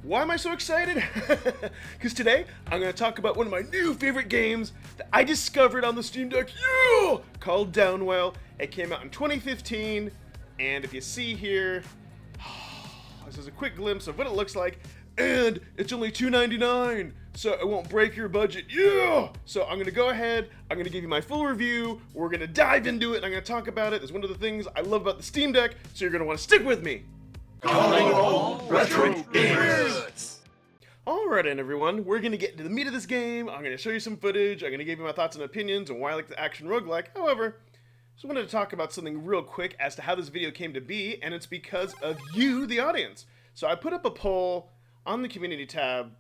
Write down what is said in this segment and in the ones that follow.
Why am I so excited? Because today I'm going to talk about one of my new favorite games that I discovered on the Steam Deck, called Downwell. It came out in 2015, and if you see here, this is a quick glimpse of what it looks like, and it's only $2.99, so it won't break your budget. So I'm going to go ahead, I'm going to give you my full review, we're going to dive into it, and I'm going to talk about it. It's one of the things I love about the Steam Deck, so you're going to want to stick with me. Calling all retro gamers! Alright, and everyone, we're going to get into the meat of this game. I'm going to show you some footage, I'm going to give you my thoughts and opinions on why I like the action roguelike. However, just wanted to talk about something real quick as to how this video came to be, and it's because of you, the audience. So I put up a poll on the community tab,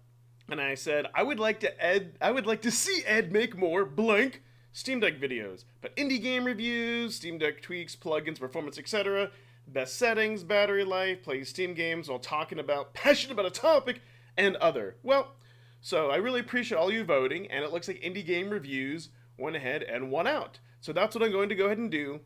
and I said I would like to see Ed make more blank Steam Deck videos, but indie game reviews, Steam Deck tweaks, plugins, performance, etc., best settings, battery life, play Steam games while passionate about a topic, and other. Well, so I really appreciate all you voting, and it looks like indie game reviews went ahead and won out. So that's what I'm going to go ahead and do.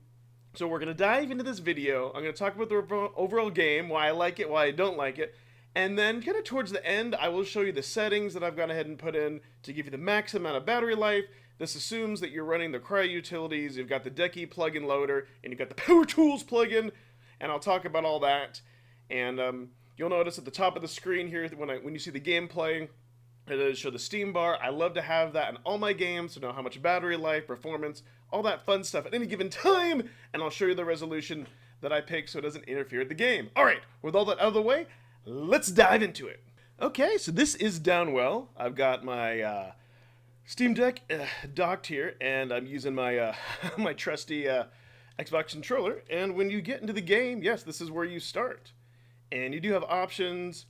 So we're going to dive into this video. I'm going to talk about the overall game, why I like it, why I don't like it, and then kind of towards the end, I will show you the settings that I've gone ahead and put in to give you the max amount of battery life. This assumes that you're running the Cryo utilities, you've got the Decky plugin loader, and you've got the Power Tools plugin, and I'll talk about all that. And you'll notice at the top of the screen here, when you see the gameplay, it does show the Steam bar. I love to have that in all my games to know how much battery life, performance, all that fun stuff at any given time, and I'll show you the resolution that I pick so it doesn't interfere with the game. Alright, with all that out of the way, let's dive into it. Okay, so this is Downwell. I've got my Steam Deck docked here, and I'm using my my trusty Xbox controller. And when you get into the game, yes, this is where you start. And you do have options.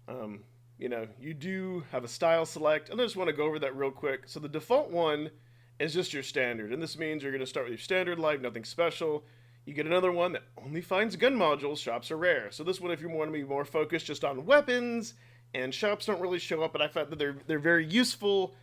You know, you do have a style select, and I just want to go over that real quick. So the default one is just your standard, and this means you're going to start with your standard life, nothing special. You get another one that only finds gun modules, shops are rare. So this one, if you want to be more focused just on weapons, and shops don't really show up, but I found that they're very useful.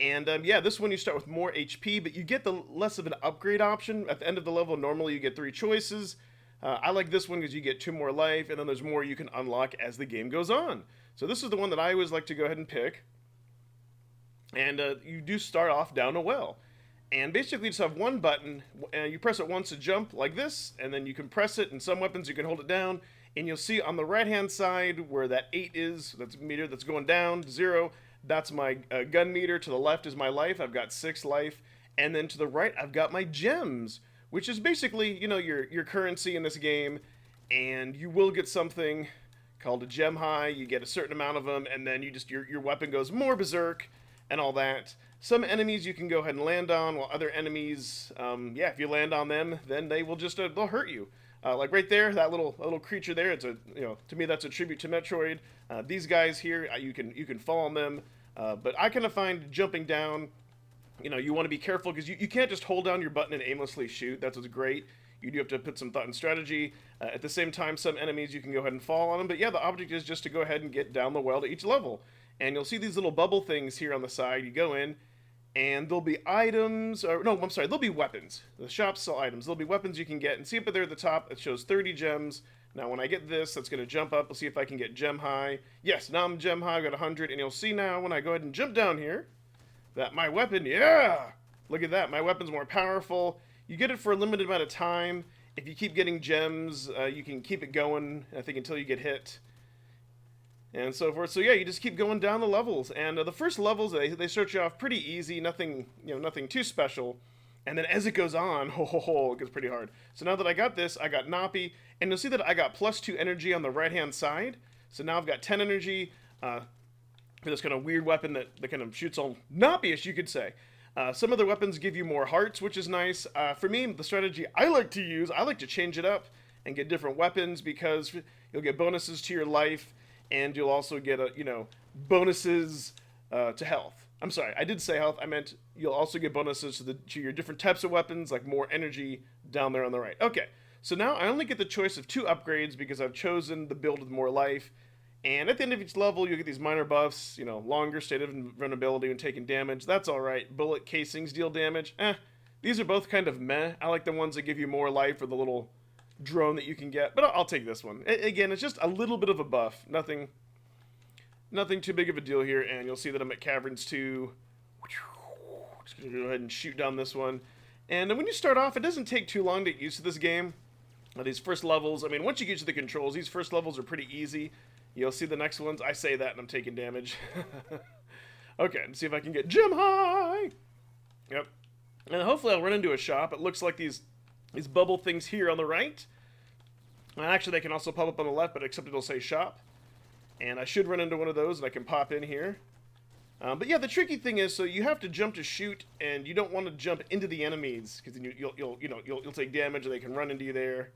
And yeah, this one you start with more HP, but you get the less of an upgrade option. At the end of the level, normally you get 3 choices. I like this one because you get 2 more life, and then there's more you can unlock as the game goes on. So this is the one that I always like to go ahead and pick. And you do start off down a well. And basically you just have one button, and you press it once to jump like this, and then you can press it, and some weapons you can hold it down, and you'll see on the right-hand side where that 8 is, that's a meter that's going down, 0, that's my gun meter. To the left is my life, I've got 6 life, and then to the right I've got my gems, which is basically, you know, your currency in this game, and you will get something called a gem high. You get a certain amount of them, and then your weapon goes more berserk and all that. Some enemies you can go ahead and land on, while other enemies, yeah, if you land on them, then they will just they'll hurt you. Like right there, that little creature there, it's to me that's a tribute to Metroid. These guys here, you can fall on them, but I kind of find jumping down, you know, you want to be careful because you can't just hold down your button and aimlessly shoot. That's what's great. You do have to put some thought and strategy. At the same time, some enemies you can go ahead and fall on them, but yeah, the object is just to go ahead and get down the well to each level. And you'll see these little bubble things here on the side. You go in, and there'll be items, or no, I'm sorry, there'll be weapons. The shops sell items. There'll be weapons you can get, and see up there at the top, it shows 30 gems. Now when I get this, that's going to jump up. We'll see if I can get gem high. Yes, now I'm gem high, I've got 100, and you'll see now when I go ahead and jump down here, that my weapon, yeah! Look at that, my weapon's more powerful. You get it for a limited amount of time. If you keep getting gems, you can keep it going, I think, until you get hit. And so forth. So yeah, you just keep going down the levels, and the first levels they start you off pretty easy, nothing too special, and then as it goes on, it gets pretty hard. So now that I got this, I got Nappy, and you'll see that I got +2 energy on the right hand side. So now I've got 10 energy for this kind of weird weapon that kind of shoots all Nappy-ish, you could say. Some other weapons give you more hearts, which is nice. For me, the strategy I like to use, I like to change it up and get different weapons because you'll get bonuses to your life. And you'll also get bonuses to health. I'm sorry, I did say health. I meant you'll also get bonuses to your different types of weapons, like more energy down there on the right. Okay, so now I only get the choice of 2 upgrades because I've chosen the build with more life. And at the end of each level, you get these minor buffs. You know, longer state of invulnerability when taking damage. That's all right. Bullet casings deal damage. These are both kind of meh. I like the ones that give you more life or the little drone that you can get, but I'll take this one. Again, it's just a little bit of a buff, nothing Nothing too big of a deal here, and you'll see that I'm at Caverns 2. Just gonna go ahead and shoot down this one. And when you start off, it doesn't take too long to get used to this game. These first levels, I mean, once you get to the controls, these first levels are pretty easy. You'll see the next ones. I say that and I'm taking damage. Okay, let's see if I can get gem high. Yep. And hopefully I'll run into a shop. It looks like these bubble things here on the right. And actually, they can also pop up on the left, but except it'll say shop. And I should run into one of those, and I can pop in here. But yeah, the tricky thing is, so you have to jump to shoot, and you don't want to jump into the enemies because then you'll take damage, and they can run into you there.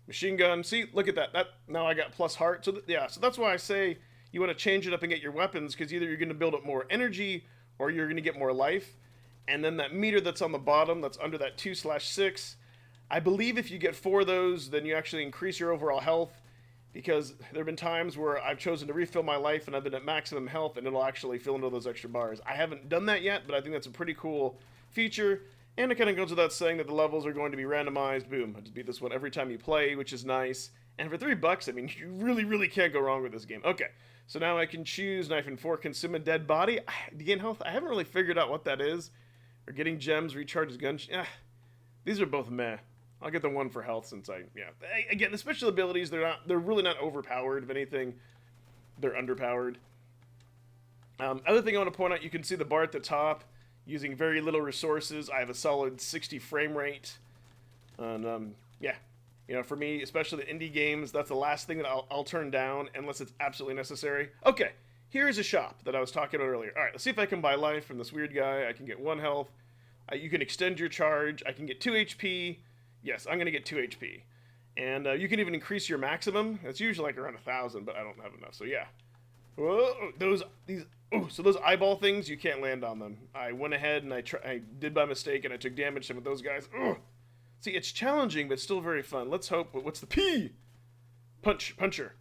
Machine gun. See, look at that. Now I got plus heart. So yeah, so that's why I say you want to change it up and get your weapons, because either you're going to build up more energy or you're going to get more life. And then that meter that's on the bottom, that's under that 2/6. I believe if you get 4 of those, then you actually increase your overall health. Because there have been times where I've chosen to refill my life and I've been at maximum health and it'll actually fill into those extra bars. I haven't done that yet, but I think that's a pretty cool feature. And it kind of goes without saying that the levels are going to be randomized. Boom, I just beat this one every time you play, which is nice. And for $3, I mean, you really, really can't go wrong with this game. Okay, so now I can choose knife and fork, consume a dead body. To gain health, I haven't really figured out what that is. Or getting gems, recharges guns. These are both meh. I'll get the one for health since again, the special abilities, they're really not overpowered. If anything, they're underpowered. Other thing I want to point out, you can see the bar at the top, using very little resources. I have a solid 60 frame rate. And, yeah, you know, for me, especially the indie games, that's the last thing that I'll turn down unless it's absolutely necessary. Okay, here's a shop that I was talking about earlier. All right, let's see if I can buy life from this weird guy. I can get 1 health. You can extend your charge. I can get 2 HP. Yes, I'm going to get 2 HP. And you can even increase your maximum. It's usually like around 1,000, but I don't have enough, so yeah. Whoa, so those eyeball things, you can't land on them. I went ahead and I did by mistake, and I took damage with those guys. Ugh. See, it's challenging, but still very fun. Let's hope. What's the P? Puncher.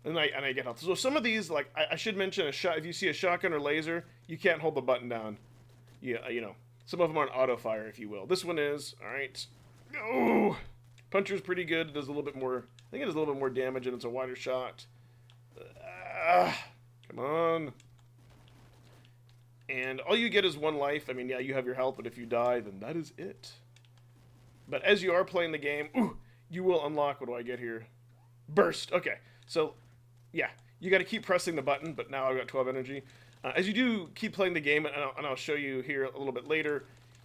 And I get health. So some of these, like, I should mention, if you see a shotgun or laser, you can't hold the button down. Yeah, you know. Some of them are on auto fire, if you will. This one is. All right. Oh, Puncher's pretty good. It does a little bit more. I think it does a little bit more damage, and it's a wider shot. Come on. And all you get is 1 life. I mean, yeah, you have your health, but if you die, then that is it. But as you are playing the game, you will unlock. What do I get here? Burst. Okay, so yeah, you got to keep pressing the button. But now I've got 12 energy. As you do keep playing the game, and I'll show you here a little bit later.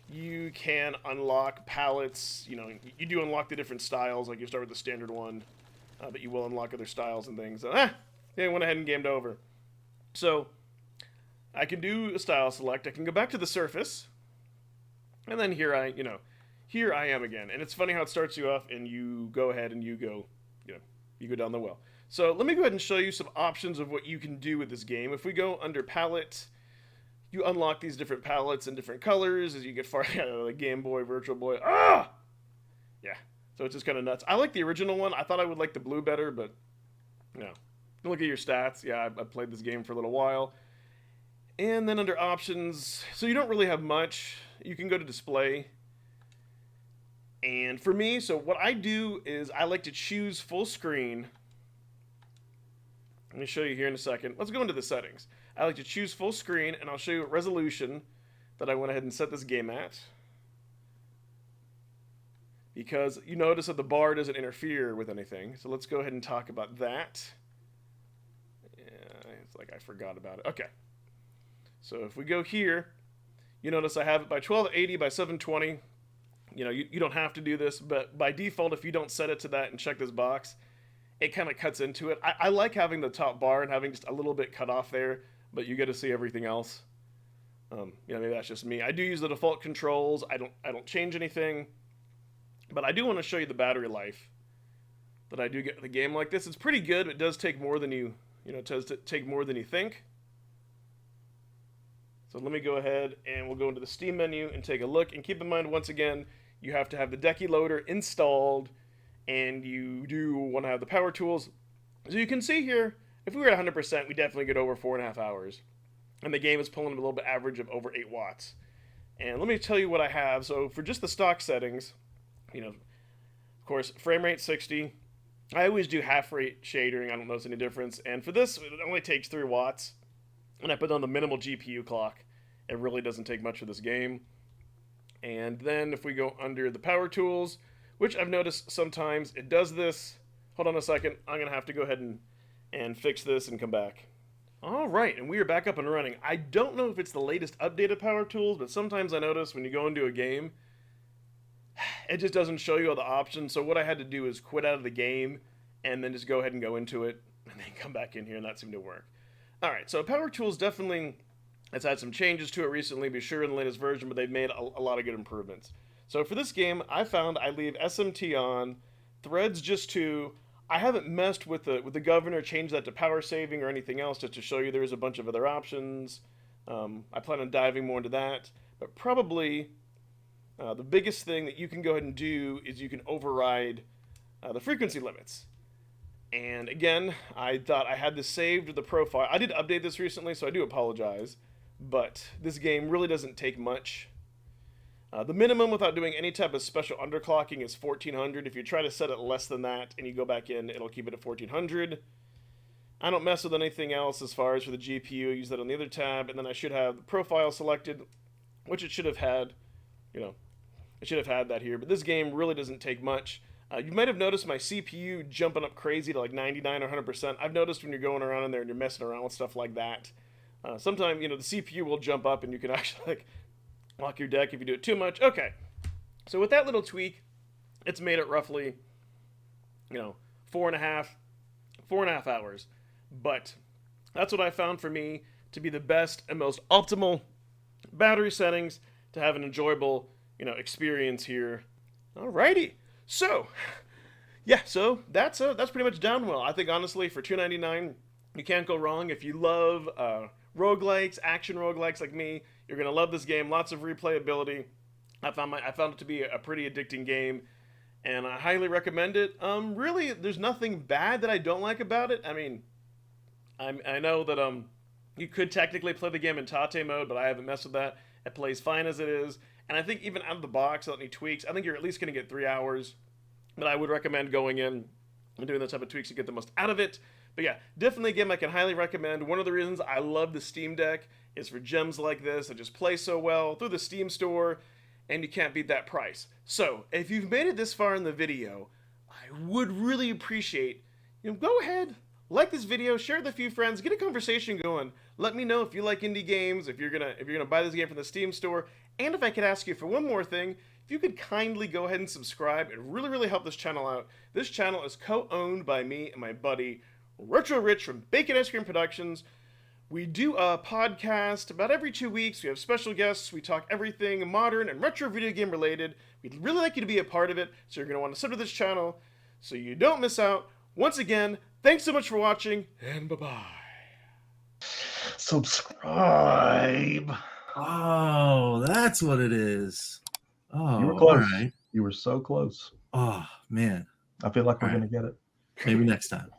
You can unlock palettes. You know, you do unlock the different styles. Like you start with the standard one, but you will unlock other styles and things. Yeah, went ahead and gamed over. So I can do a style select. I can go back to the surface, and then here I am again. And it's funny how it starts you off, and you go ahead and you go down the well. So let me go ahead and show you some options of what you can do with this game. If we go under palette. You unlock these different palettes in different colors as you get far like Game Boy, Virtual Boy. Ah! Yeah, so it's just kind of nuts. I like the original one. I thought I would like the blue better, but no. Look at your stats. Yeah, I played this game for a little while. And then under options, so you don't really have much. You can go to display. And for me, so what I do is I like to choose full screen. Let me show you here in a second. Let's go into the settings. I like to choose full screen, and I'll show you what resolution that I went ahead and set this game at. Because you notice that the bar doesn't interfere with anything. So let's go ahead and talk about that. Yeah, it's like I forgot about it. Okay. So if we go here, you notice I have it by 1280 by 720. You know, you don't have to do this, but by default, if you don't set it to that and check this box, it kind of cuts into it. I like having the top bar and having just a little bit cut off there, but you get to see everything else. Maybe that's just me. I do use the default controls. I don't change anything, but I do want to show you the battery life that I do get with a game like this. It's pretty good. It does take more than it does take more than you think. So let me go ahead and we'll go into the Steam menu and take a look. And keep in mind, once again, you have to have the Decky Loader installed, and you do want to have the power tools. So you can see here, if we were at 100%, we definitely get over 4.5 hours. And the game is pulling a little bit average of over 8 watts. And let me tell you what I have. So for just the stock settings, of course, frame rate 60, I always do half rate shadering. I don't notice any difference. And for this, it only takes 3 watts. And I put on the minimal GPU clock. It really doesn't take much for this game. And then if we go under the power tools, which I've noticed sometimes it does this. Hold on a second. I'm going to have to go ahead and fix this and come back. All right, and we are back up and running. I don't know if it's the latest updated power tools, but sometimes I notice when you go into a game, it just doesn't show you all the options. So what I had to do is quit out of the game and then just go ahead and go into it and then come back in here, and that seemed to work. All right, so power tools definitely, it's had some changes to it recently, be sure in the latest version, but they've made a lot of good improvements. So for this game, I found I leave SMT on, threads just 2. I haven't messed with the governor, changed that to power saving or anything else, just to show you there's a bunch of other options. I plan on diving more into that, but probably the biggest thing that you can go ahead and do is you can override the frequency limits. And again, I thought I had this saved to the profile. I did update this recently, so I do apologize, but this game really doesn't take much. The minimum without doing any type of special underclocking is 1400. If you try to set it less than that and you go back in, it'll keep it at 1400. I don't mess with anything else as far as for the GPU. I use that on the other tab, and then I should have the profile selected, which it should have had, it should have had that here. But this game really doesn't take much. You might have noticed my CPU jumping up crazy to like 99 or 100%. I've noticed when you're going around in there and you're messing around with stuff like that, sometimes, the CPU will jump up and you can actually lock your deck if you do it too much. Okay, so with that little tweak, it's made it roughly, 4.5 hours. But that's what I found for me to be the best and most optimal battery settings to have an enjoyable, experience here. Alrighty, so yeah, so that's pretty much Downwell. I think honestly for $2.99, you can't go wrong. If you love roguelikes, action roguelikes like me, you're gonna love this game. Lots of replayability. I found it to be a pretty addicting game, and I highly recommend it. Really, there's nothing bad that I don't like about it. I mean, I know that you could technically play the game in Tate mode, but I haven't messed with that. It plays fine as it is, and I think even out of the box, without any tweaks, I think you're at least gonna get 3 hours. But I would recommend going in and doing the type of tweaks to get the most out of it. But yeah, definitely a game I can highly recommend. One of the reasons I love the Steam Deck is for gems like this that just play so well through the Steam store, and you can't beat that price. So, if you've made it this far in the video, I would really appreciate, go ahead, like this video, share it with a few friends, get a conversation going. Let me know if you like indie games, if you're gonna buy this game from the Steam store, and if I could ask you for one more thing, if you could kindly go ahead and subscribe, it really, really help this channel out. This channel is co-owned by me and my buddy, Retro Rich from Bacon Ice Cream Productions. We do a podcast about every 2 weeks. We have special guests. We talk everything modern and retro video game related. We'd really like you to be a part of it, so you're going to want to sub to this channel so you don't miss out. Once again, thanks so much for watching, and bye-bye. Subscribe. Oh, that's what it is. Oh, You were close. all right. You were so close. Oh, man. I feel like we're All going to get it. Maybe next time.